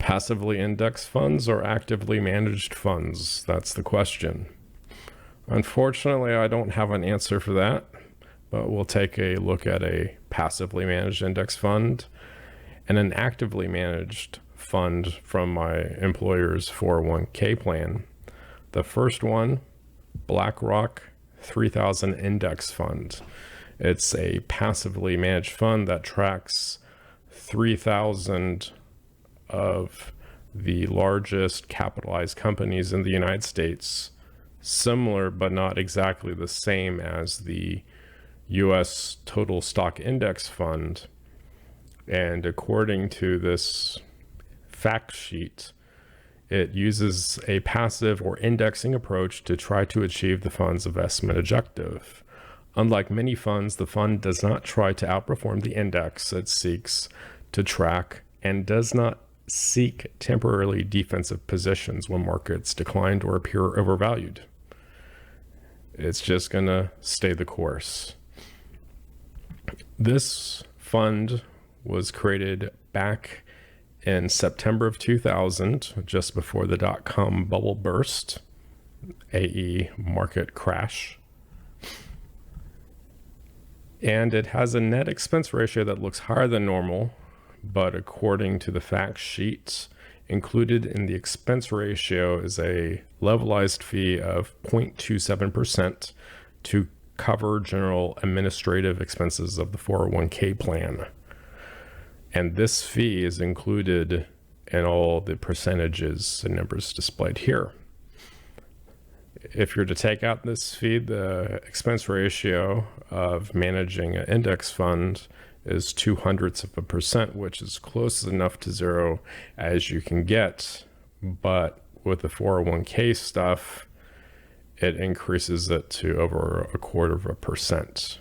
Passively indexed funds or actively managed funds? That's the question. Unfortunately, I don't have an answer for that, but we'll take a look at a passively managed index fund and an actively managed fund from my employer's 401k plan. The first one, BlackRock 3000 Index Fund. It's a passively managed fund that tracks 3,000 of the largest capitalized companies in the United States, similar but not exactly the same as the US Total Stock Index Fund. And according to this fact sheet, it uses a passive or indexing approach to try to achieve the fund's investment objective. Unlike many funds, the fund does not try to outperform the index it seeks to track and does not seek temporarily defensive positions when markets declined or appear overvalued. It's just going to stay the course. This fund was created back in September of 2000, just before the dot-com bubble burst, AE market crash. And it has a net expense ratio that looks higher than normal, but according to the fact sheet, included in the expense ratio is a levelized fee of 0.27% to cover general administrative expenses of the 401k plan. And this fee is included in all the percentages and numbers displayed here. If you're to take out this fee, the expense ratio of managing an index fund is 0.02%, which is close enough to zero as you can get. But with the 401k stuff, it increases it to over 0.25%.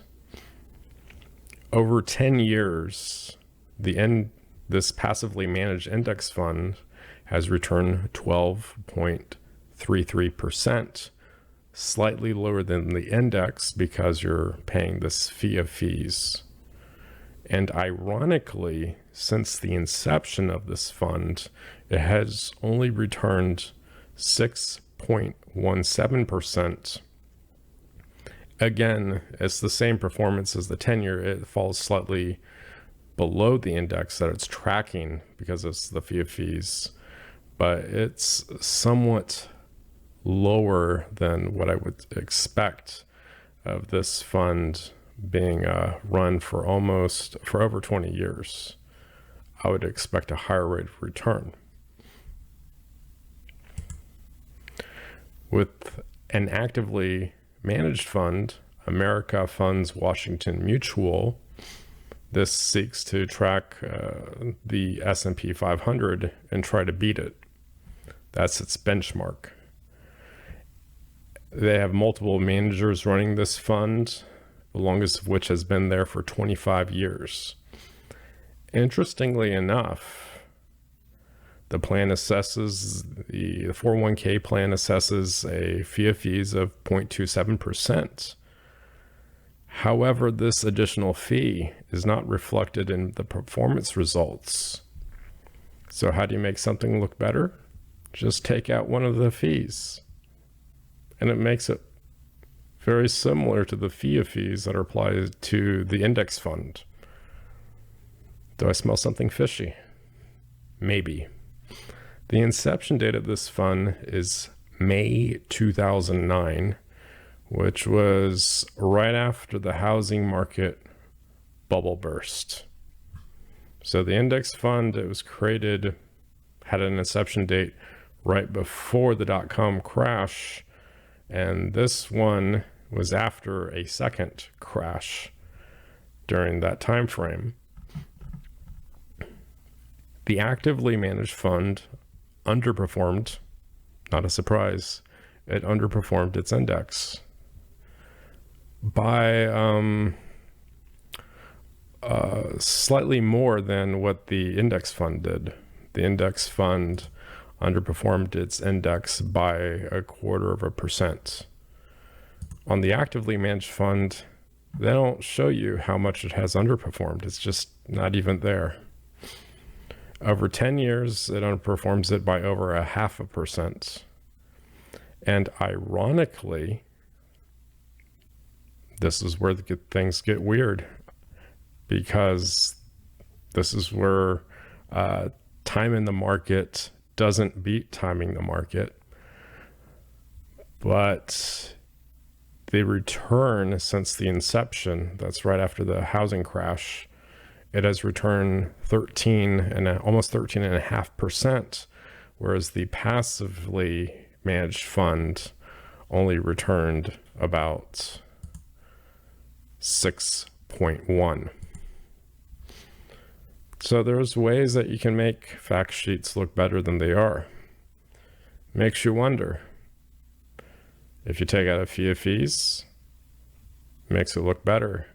Over 10 years, this passively managed index fund has returned 12.33%, slightly lower than the index because you're paying this fee of fees. And ironically, since the inception of this fund, it has only returned 6.17%. Again, it's the same performance as the 10-year. It falls slightly below the index that it's tracking because it's the fee of fees, but it's somewhat lower than what I would expect of this fund being run for over 20 years. I would expect a higher rate of return. With an actively managed fund, America Funds Washington Mutual, this seeks to track the S&P 500 and try to beat it. That's its benchmark. They have multiple managers running this fund, the longest of which has been there for 25 years. Interestingly enough, the 401k plan assesses a fee of fees of 0.27%. However, this additional fee is not reflected in the performance results. So how do you make something look better? Just take out one of the fees. And it makes it very similar to the fee of fees that are applied to the index fund. Do I smell something fishy? Maybe. The inception date of this fund is May 2009, which was right after the housing market bubble burst. So the index fund, it was created, had an inception date right before the dot-com crash, and this one was after a second crash during that time frame. The actively managed fund underperformed, not a surprise. It underperformed its index by slightly more than what the index fund did. The index fund underperformed its index by 0.25%. On the actively managed fund, they don't show you how much it has underperformed. It's just not even there. Over 10 years, it underperforms it by over 0.5%. And ironically, this is where things get weird, because this is where time in the market doesn't beat timing the market. But the return since the inception, that's right after the housing crash, it has returned almost 13.5%, whereas the passively managed fund only returned about 6.1. So there's ways that you can make fact sheets look better than they are. Makes you wonder. If you take out a few fees, makes it look better.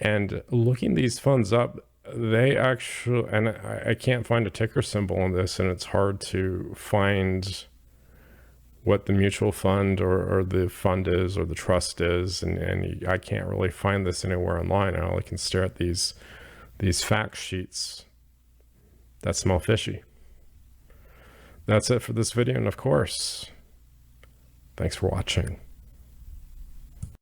And looking these funds up, they actually, and I can't find a ticker symbol on this, and it's hard to find what the mutual fund or the fund is or the trust is, and I can't really find this anywhere online. I only can stare at these fact sheets that smell fishy. That's it for this video, and of course, thanks for watching.